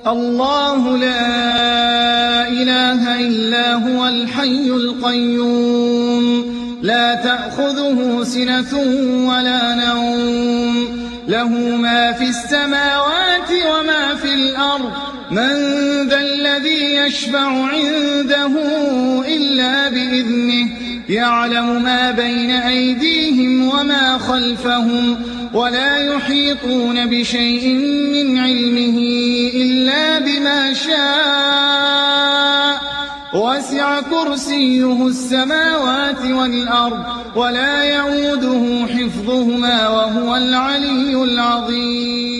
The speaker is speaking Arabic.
الله لا إله إلا هو الحي القيوم لا تأخذه سنة ولا نوم له ما في السماوات وما في الأرض من ذا الذي يشفع عنده إلا بإذنه يعلم ما بين أيديهم وما خلفهم ولا يحيطون بشيء من علمه إلا بما شاء وسع كرسيه السماوات والأرض ولا يئوده حفظهما وهو العلي العظيم.